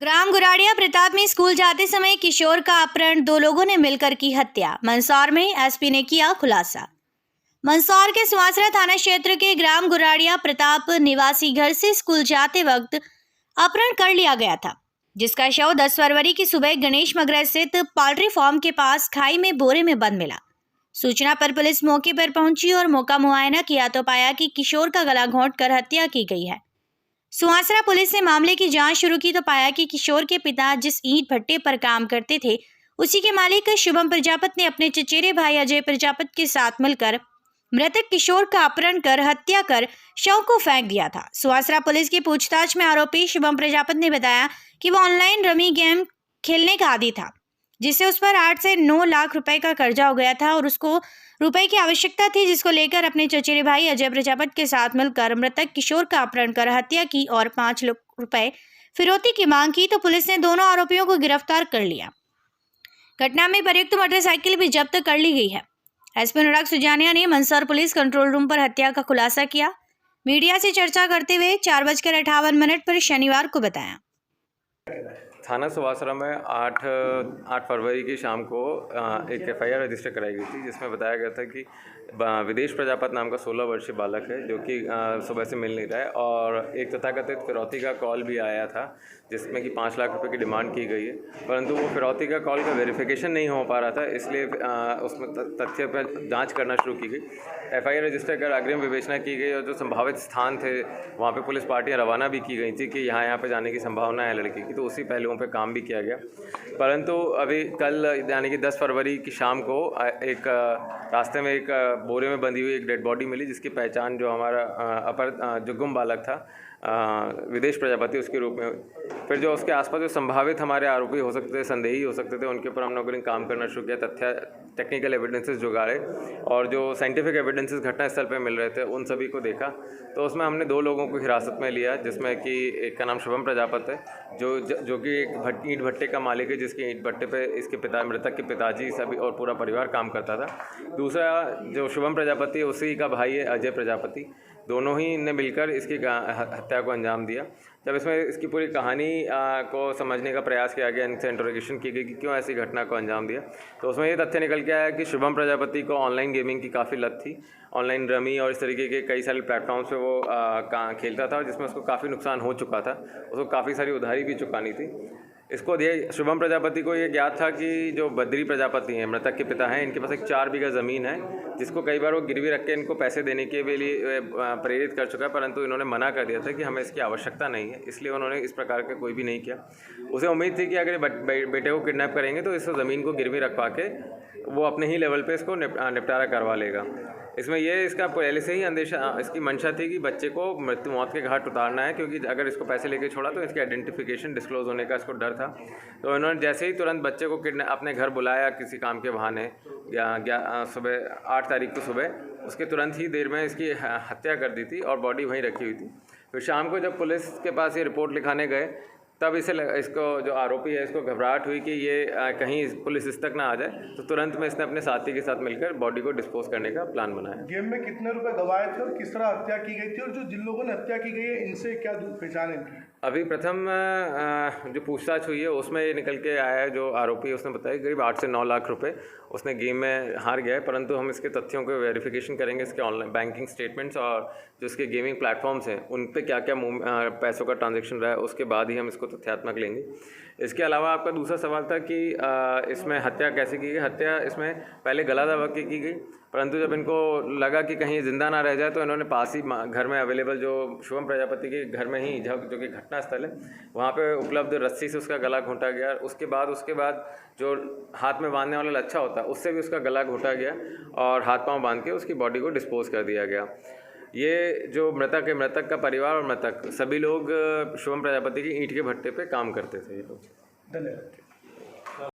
ग्राम गुराड़िया प्रताप में स्कूल जाते समय किशोर का अपहरण, 2 लोगों ने मिलकर की हत्या। मंदसौर में एसपी ने किया खुलासा। मंदसौर के सुवासरा थाना क्षेत्र के ग्राम गुराड़िया प्रताप निवासी घर से स्कूल जाते वक्त अपहरण कर लिया गया था, जिसका शव 10 फरवरी की सुबह गणेश मगरा स्थित पोल्ट्री फार्म के पास खाई में बोरे में बंद मिला। सूचना पर पुलिस मौके पर पहुंची और मौका मुआयना किया तो पाया कि किशोर का गला घोंटकर हत्या की गई है। सुवासरा पुलिस ने मामले की जांच शुरू की तो पाया कि किशोर के पिता जिस ईंट भट्टे पर काम करते थे, उसी के मालिक शुभम प्रजापति ने अपने चचेरे भाई अजय प्रजापति के साथ मिलकर मृतक किशोर का अपहरण कर हत्या कर शव को फेंक दिया था। सुवासरा पुलिस की पूछताछ में आरोपी शुभम प्रजापति ने बताया कि वह ऑनलाइन रमी गेम खेलने का आदी था, जिससे उस पर 8 से 9 लाख रुपए का कर्जा हो गया था और उसको रुपए की आवश्यकता थी, जिसको लेकर अपने चचेरे भाई अजय प्रजापति के साथ मिलकर मृतक किशोर का अपहरण कर हत्या की और 5 लाख रुपए फिरौती की मांग की तो पुलिस ने दोनों आरोपियों को गिरफ्तार कर लिया। घटना में प्रयुक्त मोटरसाइकिल भी जब्त कर ली गई है। एसपी अनुराग सुजानिया ने मंदसौर पुलिस कंट्रोल रूम पर हत्या का खुलासा किया। मीडिया से चर्चा करते हुए 4:58 पर शनिवार को बताया। थाना सुवासरा में 8 फरवरी की शाम को एक एफआईआर रजिस्टर कराई गई थी, जिसमें बताया गया था कि विदेश प्रजापति नाम का 16 वर्षीय बालक है, जो कि सुबह से मिल नहीं रहा है, और एक तथाकथित फिरौती का कॉल भी आया था जिसमें कि 5 लाख रुपए की डिमांड की गई है, परंतु वो फिरौती का कॉल का वेरिफिकेशन नहीं हो पा रहा था, इसलिए उसमें तथ्य पर जांच करना शुरू की गई। एफआईआर रजिस्टर कर अग्रिम विवेचना की गई और जो संभावित स्थान थे वहाँ पे पुलिस पार्टियाँ रवाना भी की गई थी कि यहाँ पे जाने की संभावना है लड़की की, तो उसी पहलुओं पे काम भी किया गया। परंतु अभी कल यानी कि 10 फरवरी की शाम को एक रास्ते में एक बोरे में बंधी हुई एक डेड बॉडी मिली, जिसकी पहचान जो हमारा जो गुम बालक था विदेश प्रजापति उसके रूप में हुई। फिर जो उसके आसपास जो संभावित हमारे आरोपी हो सकते थे, संदेही हो सकते थे, उनके ऊपर हम लोगों ने काम करना शुरू किया। टेक्निकल एविडेंसेस जुगाड़े और जो साइंटिफिक एविडेंसेस घटनास्थल पे मिल रहे थे उन सभी को देखा, तो उसमें हमने 2 लोगों को हिरासत में लिया, जिसमें कि एक का नाम शुभम प्रजापति है जो कि एक ईंट भट्टे का मालिक है, जिसके ईंट भट्टे पे इसके पिता मृतक के पिताजी सभी और पूरा परिवार काम करता था। दूसरा जो शुभम प्रजापति है उसी का भाई है अजय प्रजापति, दोनों ही ने मिलकर इसकी हत्या को अंजाम दिया। जब इसमें इसकी पूरी कहानी को समझने का प्रयास किया गया, इनसे इंटरोगेशन की गई कि क्यों ऐसी घटना को अंजाम दिया, तो उसमें ये तथ्य निकल के आया कि शुभम प्रजापति को ऑनलाइन गेमिंग की काफ़ी लत थी। ऑनलाइन रमी और इस तरीके के कई सारे प्लेटफॉर्म्स पे वो खेलता था, जिसमें उसको काफ़ी नुकसान हो चुका था, उसको काफ़ी सारी उधारी भी चुकानी थी। इसको शुभम प्रजापति को ये ज्ञात था कि जो बद्री प्रजापति हैं, मृतक के पिता हैं, इनके पास एक 4 बीघा ज़मीन है, जिसको कई बार वो गिरवी रख के इनको पैसे देने के लिए प्रेरित कर चुका है, परंतु इन्होंने मना कर दिया था कि हमें इसकी आवश्यकता नहीं है, इसलिए उन्होंने इस प्रकार का कोई भी नहीं किया। उसे उम्मीद थी कि अगर बेटे को किडनैप करेंगे तो इस ज़मीन को गिरवी रखवा के वो अपने ही लेवल पे इसको निपटारा करवा लेगा। इसमें ये इसका पहले से ही अंदेशा, इसकी मंशा थी कि बच्चे को मृत्यु मौत के घाट उतारना है, क्योंकि अगर इसको पैसे लेके छोड़ा तो इसकी आइडेंटिफिकेशन डिस्क्लोज होने का इसको डर था। तो इन्होंने जैसे ही तुरंत बच्चे को अपने घर बुलाया किसी काम के बहाने, या सुबह 8 तारीख को सुबह उसके तुरंत ही देर में इसकी हत्या कर दी थी और बॉडी वहीं रखी हुई थी। फिर शाम को जब पुलिस के पास ये रिपोर्ट लिखाने गए, तब इसको जो आरोपी है इसको घबराहट हुई कि ये कहीं पुलिस इस तक ना आ जाए, तो तुरंत में इसने अपने साथी के साथ मिलकर बॉडी को डिस्पोज करने का प्लान बनाया। गेम में कितने रुपए गंवाए थे और किस तरह हत्या की गई थी, और जो जिन लोगों ने हत्या की गई है इनसे क्या पहचान है? अभी प्रथम जो पूछताछ हुई है उसमें ये निकल के आया है, जो आरोपी है उसने बताया करीब 8 से 9 लाख रुपए उसने गेम में हार गया है, परंतु हम इसके तथ्यों को वेरिफिकेशन करेंगे, इसके ऑनलाइन बैंकिंग स्टेटमेंट्स और जो इसके गेमिंग प्लेटफॉर्म्स हैं उन पे क्या क्या पैसों का ट्रांजैक्शन रहा है, उसके बाद ही हम इसको तथ्यात्मक लेंगे। इसके अलावा आपका दूसरा सवाल था कि इसमें हत्या कैसे की गई। हत्या इसमें पहले गला दबा के की गई, परंतु जब इनको लगा कि कहीं जिंदा ना रह जाए तो इन्होंने पास ही घर में अवेलेबल जो शुभम प्रजापति के घर में ही जो कि घटनास्थल है वहाँ पे उपलब्ध रस्सी से उसका गला घोंटा गया। उसके बाद जो हाथ में बांधने वाला लच्छा होता है उससे भी उसका गला घोंटा गया और हाथ पांव बांध के उसकी बॉडी को डिस्पोज कर दिया गया। ये जो मृतक है, मृतक का परिवार और मृतक सभी लोग शुभम प्रजापति की ईंट के भट्टे पे काम करते थे ये लोग। धन्यवाद।